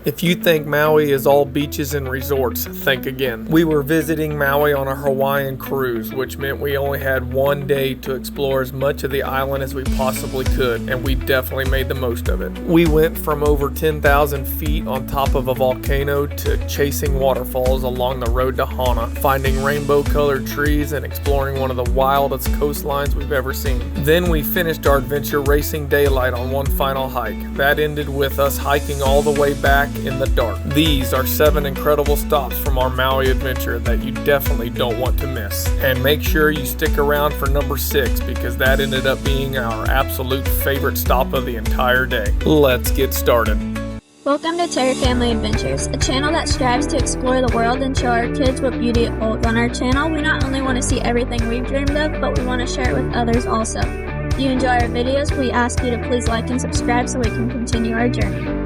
If you think Maui is all beaches and resorts, think again. We were visiting Maui on a Hawaiian cruise, which meant we only had one day to explore as much of the island as we possibly could, and we definitely made the most of it. We went from over 10,000 feet on top of a volcano to chasing waterfalls along the road to Hana, finding rainbow-colored trees and exploring one of the wildest coastlines we've ever seen. Then we finished our adventure racing daylight on one final hike. That ended with us hiking all the way back in the dark. These are 7 incredible stops from our Maui adventure that you definitely don't want to miss. And make sure you stick around for number 6 because that ended up being our absolute favorite stop of the entire day. Let's get started. Welcome to Terry Family Adventures, a channel that strives to explore the world and show our kids what beauty it holds. On our channel, we not only want to see everything we've dreamed of, but we want to share it with others also. If you enjoy our videos, we ask you to please like and subscribe so we can continue our journey.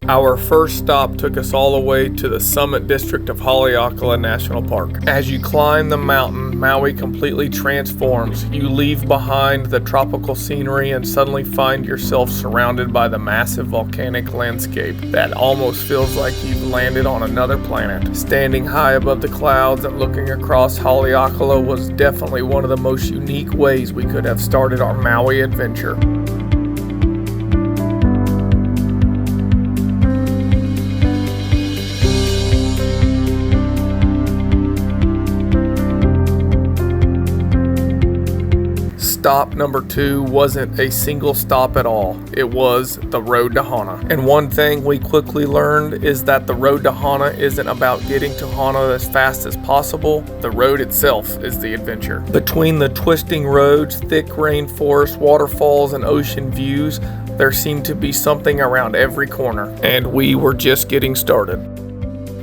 Our first stop took us all the way to the Summit District of Haleakalā National Park. As you climb the mountain, Maui completely transforms. You leave behind the tropical scenery and suddenly find yourself surrounded by the massive volcanic landscape that almost feels like you've landed on another planet. Standing high above the clouds and looking across Haleakalā was definitely one of the most unique ways we could have started our Maui adventure. Stop number 2 wasn't a single stop at all. It was the road to Hana. And one thing we quickly learned is that the road to Hana isn't about getting to Hana as fast as possible. The road itself is the adventure. Between the twisting roads, thick rainforest, waterfalls, and ocean views, there seemed to be something around every corner. And we were just getting started.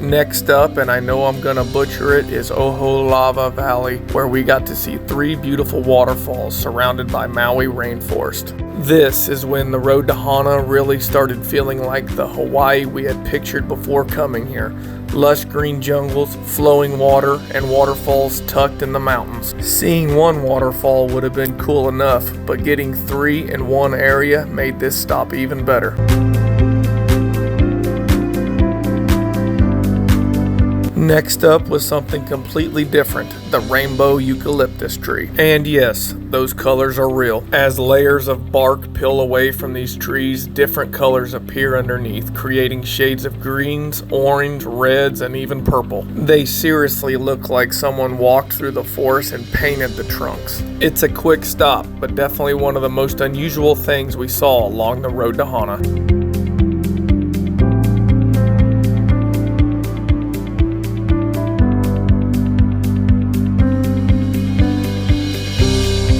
Next up, and I know I'm gonna butcher it, is Hoʻolawa Valley, where we got to see 3 beautiful waterfalls surrounded by Maui rainforest. This is when the road to Hana really started feeling like the Hawaii we had pictured before coming here. Lush green jungles, flowing water, and waterfalls tucked in the mountains. Seeing one waterfall would have been cool enough, but getting 3 in one area made this stop even better. Next up was something completely different, the rainbow eucalyptus tree. And yes, those colors are real. As layers of bark peel away from these trees, different colors appear underneath, creating shades of greens, orange, reds, and even purple. They seriously look like someone walked through the forest and painted the trunks. It's a quick stop, but definitely one of the most unusual things we saw along the road to Hana.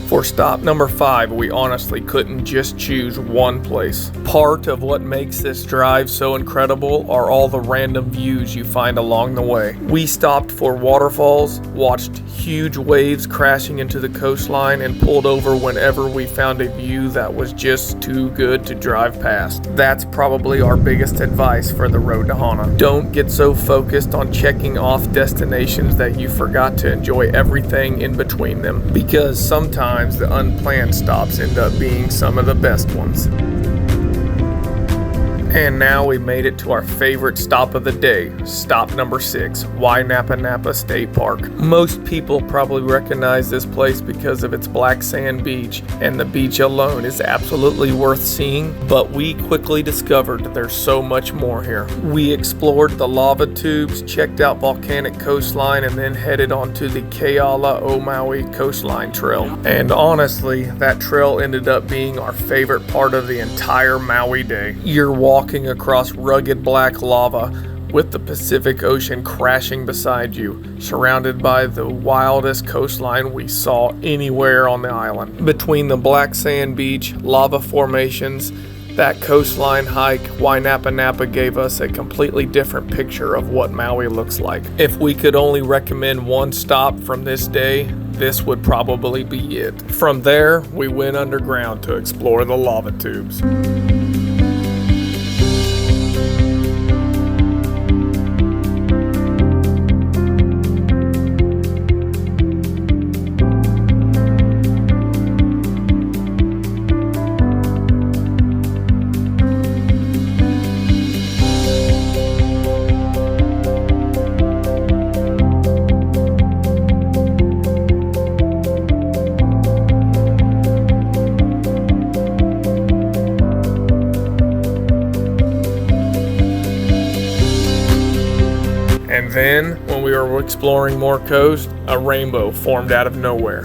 For stop number 5, we honestly couldn't just choose one place. Part of what makes this drive so incredible are all the random views you find along the way. We stopped for waterfalls, watched huge waves crashing into the coastline, and pulled over whenever we found a view that was just too good to drive past. That's probably our biggest advice for the road to Hana. Don't get so focused on checking off destinations that you forgot to enjoy everything in between them, because sometimes the unplanned stops end up being some of the best ones. And now we made it to our favorite stop of the day, stop number 6, Waiʻānapanapa State Park. Most people probably recognize this place because of its black sand beach, and the beach alone is absolutely worth seeing, but we quickly discovered there's so much more here. We explored the lava tubes, checked out volcanic coastline, and then headed onto the Kīpahulu Maui coastline trail. And honestly, that trail ended up being our favorite part of the entire Maui day. You're walking across rugged black lava with the Pacific Ocean crashing beside you, surrounded by the wildest coastline we saw anywhere on the island. Between the black sand beach, lava formations, that coastline hike, Waiʻānapanapa gave us a completely different picture of what Maui looks like. If we could only recommend one stop from this day, this would probably be it. From there, we went underground to explore the lava tubes. Then, when we were exploring more coast, a rainbow formed out of nowhere.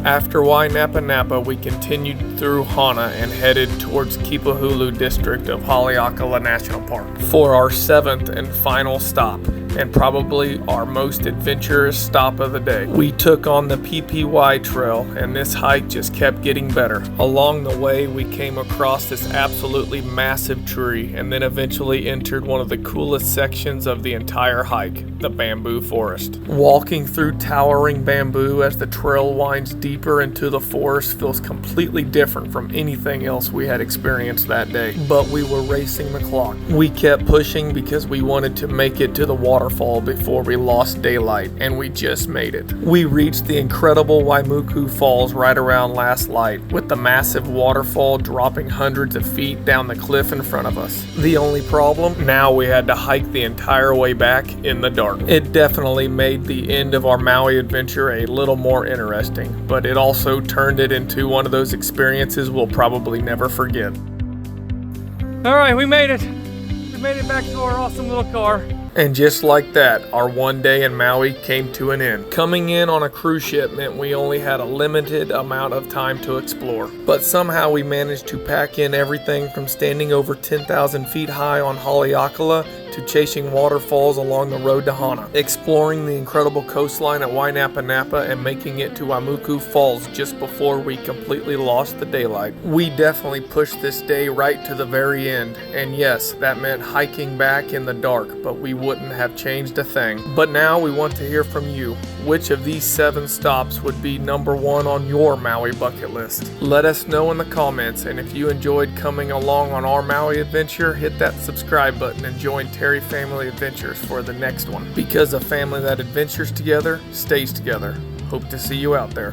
After Waiʻānapanapa, we continued through Hana and headed towards Kīpahulu district of Haleakalā National Park for our 7th and final stop, and probably our most adventurous stop of the day. We took on the Pīpīwai Trail, and this hike just kept getting better. Along the way, we came across this absolutely massive tree, and then eventually entered one of the coolest sections of the entire hike, the bamboo forest. Walking through towering bamboo as the trail winds deeper into the forest feels completely different from anything else we had experienced that day. But we were racing the clock. We kept pushing because we wanted to make it to the waterfall before we lost daylight, and we just made it. We reached the incredible Waimoku Falls right around last light, with the massive waterfall dropping hundreds of feet down the cliff in front of us. The only problem? Now we had to hike the entire way back in the dark. It definitely made the end of our Maui adventure a little more interesting, but it also turned it into one of those experiences we'll probably never forget. All right, we made it. We made it back to our awesome little car. And just like that, our one day in Maui came to an end. Coming in on a cruise ship meant we only had a limited amount of time to explore. But somehow we managed to pack in everything from standing over 10,000 feet high on Haleakalā to chasing waterfalls along the road to Hana, exploring the incredible coastline at Waiʻānapanapa, and making it to Waimoku Falls just before we completely lost the daylight. We definitely pushed this day right to the very end, and yes, that meant hiking back in the dark, but we wouldn't have changed a thing. But now we want to hear from you. Which of these 7 stops would be number 1 on your Maui bucket list? Let us know in the comments, and if you enjoyed coming along on our Maui adventure, hit that subscribe button and join Terry Family Adventures for the next one. Because a family that adventures together stays together. Hope to see you out there.